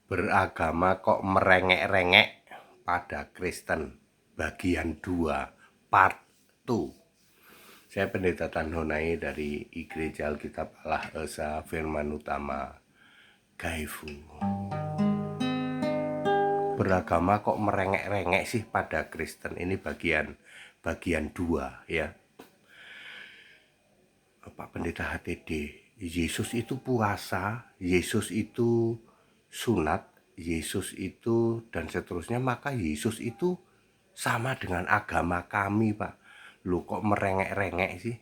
Beragama kok merengek-rengek pada Kristen, bagian 2, part 2. Saya Pendeta Tanhonai dari Gereja Alkitab Allah Esa Firman Utama Gaifu. Beragama kok merengek-rengek sih pada Kristen, ini bagian 2 ya. Pak Pendeta HTD, Yesus itu puasa, Yesus itu sunat, Yesus itu dan seterusnya, maka Yesus itu sama dengan agama kami, Pak. Lu kok merengek-rengek sih?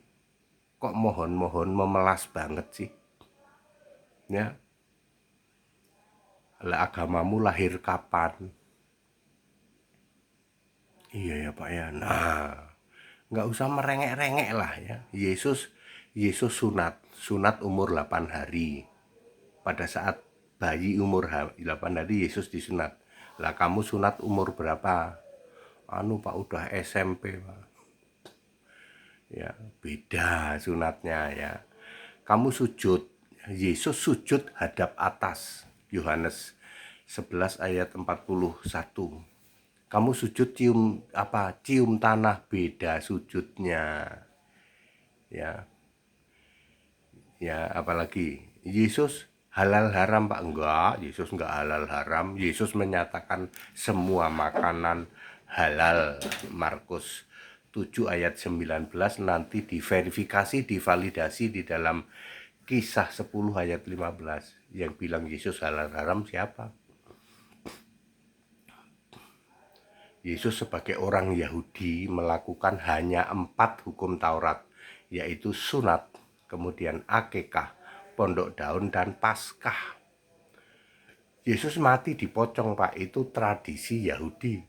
Kok mohon-mohon memelas banget sih? Ya. Lah agamamu lahir kapan? Iya ya, Pak ya. Nah, nggak usah merengek-rengek lah ya. Yesus sunat umur 8 hari. Pada saat bayi umur 8 hari Yesus disunat. Lah kamu sunat umur berapa? Pak udah SMP, Pak. Ya, beda sunatnya ya. Kamu sujud, Yesus sujud hadap atas. Yohanes 11 ayat 41. Kamu sujud cium tanah, beda sujudnya. Ya. Ya, apalagi Yesus halal haram, Pak? Enggak, Yesus enggak halal haram. Yesus menyatakan semua makanan halal. Markus 7 ayat 19 nanti diverifikasi, divalidasi di dalam Kisah 10 ayat 15. Yang bilang Yesus halal haram siapa? Yesus sebagai orang Yahudi melakukan hanya 4 hukum Taurat, yaitu sunat, kemudian akikah, pondok daun, dan paskah. Yesus mati dipocong, Pak, itu tradisi Yahudi.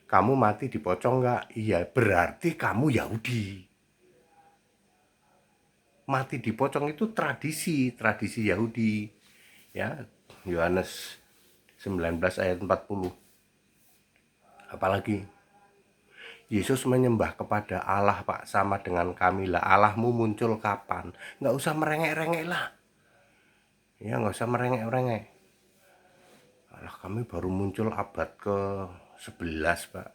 Kamu mati dipocong enggak? Iya, berarti kamu Yahudi. Mati dipocong itu tradisi Yahudi. Ya, Yohanes 19 ayat 40. Apalagi Yesus menyembah kepada Allah, Pak, sama dengan kami lah. Allahmu muncul kapan? Nggak usah merengek-rengek lah. Ya, nggak usah merengek-rengek. Allah kami baru muncul abad ke-11, Pak.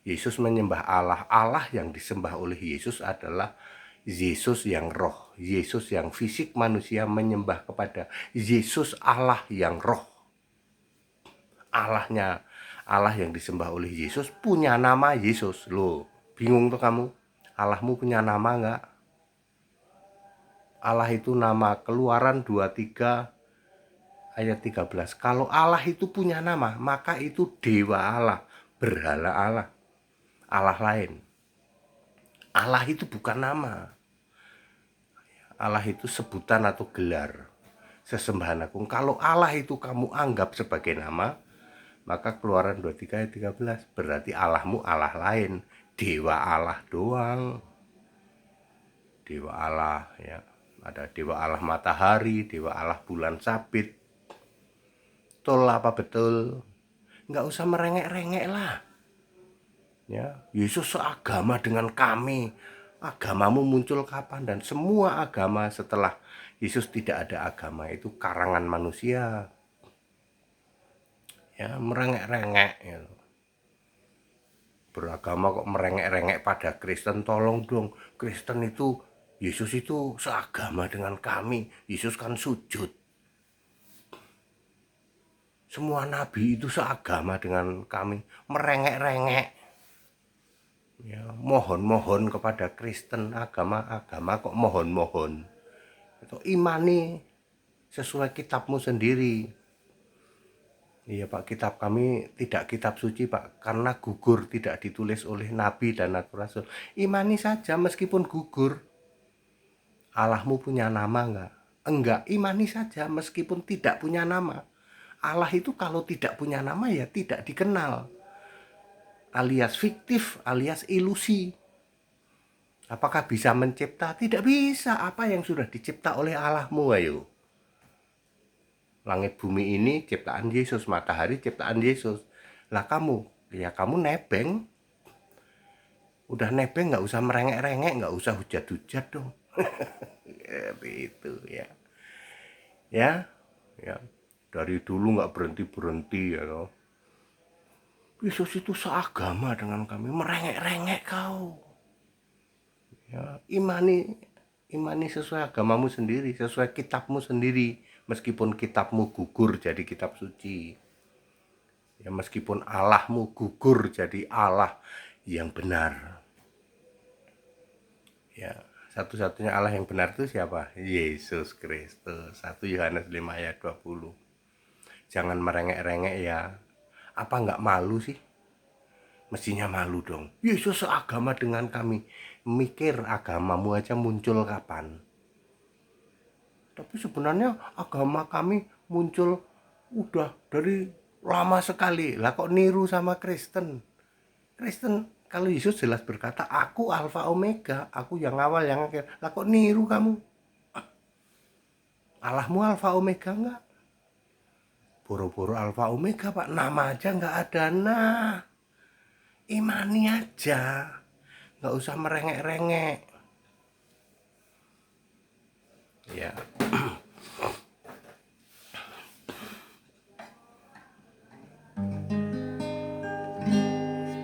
Yesus menyembah Allah. Allah yang disembah oleh Yesus adalah Yesus yang roh. Yesus yang fisik manusia menyembah kepada Yesus Allah yang roh. Allah yang disembah oleh Yesus punya nama Yesus. Loh, bingung tuh kamu? Allahmu punya nama enggak? Allah itu nama, Keluaran 23 ayat 13. Kalau Allah itu punya nama, maka itu dewa Allah, berhala Allah, Allah lain. Allah itu bukan nama. Allah itu sebutan atau gelar, sesembahan agung. Kalau Allah itu kamu anggap sebagai nama, maka Keluaran 23 ayat 13 berarti Allahmu Allah lain, dewa Allah doang. Dewa Allah ya. Ada dewa Allah matahari, dewa Allah bulan sabit. Betul apa betul? Nggak usah merengek-rengek lah. Ya, Yesus seagama dengan kami. Agamamu muncul kapan? Dan semua agama setelah Yesus tidak ada agama, itu karangan manusia. Ya, merengek-rengek ya. Beragama kok merengek-rengek pada Kristen, tolong dong. Kristen itu, Yesus itu seagama dengan kami. Yesus kan sujud. Semua nabi itu seagama dengan kami. Merengek-rengek. Ya, mohon-mohon kepada Kristen, agama kok mohon-mohon. Itu imani sesuai kitabmu sendiri. Iya Pak, kitab kami tidak kitab suci Pak, karena gugur, tidak ditulis oleh nabi dan rasul. Imani saja meskipun gugur. Allahmu punya nama enggak? Enggak, imani saja meskipun tidak punya nama. Allah itu kalau tidak punya nama ya tidak dikenal. Alias fiktif, alias ilusi. Apakah bisa mencipta? Tidak bisa. Apa yang sudah dicipta oleh Allahmu, ayo? Langit bumi ini ciptaan Yesus, matahari ciptaan Yesus. Lah kamu, ya kamu nebeng. Udah nebeng nggak usah merengek-rengek, nggak usah hujat-hujat dong. Itu ya. Ya, ya. dari dulu nggak berhenti ya toh. Yesus itu seagama dengan kami, merengek-rengek kau. Ya, imani sesuai agamamu sendiri, sesuai kitabmu sendiri, meskipun kitabmu gugur jadi kitab suci. Ya, meskipun Allahmu gugur jadi Allah yang benar. Ya, satu-satunya Allah yang benar itu siapa? Yesus Kristus. 1 Yohanes 5 ayat 20. Jangan merengek-rengek ya. Apa nggak malu sih? Mestinya malu dong. Yesus seagama dengan kami. Mikir agamamu aja muncul kapan? Tapi sebenarnya agama kami muncul udah dari lama sekali. Lah kok niru sama Kristen? Kristen kalau Yesus jelas berkata, aku Alfa Omega, aku yang awal yang akhir. Lah kok niru kamu? Allahmu Alfa Omega enggak? Boro-boro Alfa Omega Pak, nama aja enggak ada. Nah, imani aja, nggak usah merengek-rengek. Ya.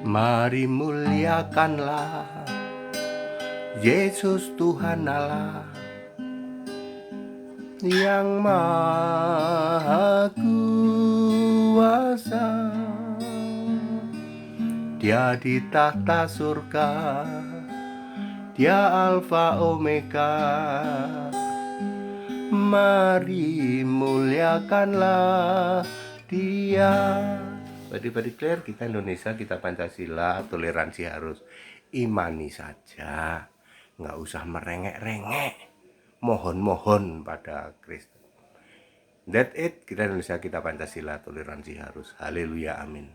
Mari muliakanlah Yesus Tuhan Allah yang maha kuasa. Dia di tahta surga, Dia Alfa Omega. Mari muliakanlah Dia. Badi clear, kita Indonesia, kita Pancasila, toleransi harus. Imani saja, nggak usah merengek-rengek, mohon-mohon pada Kristus. That's it, kita Indonesia, kita Pancasila, toleransi harus. Haleluya, amin.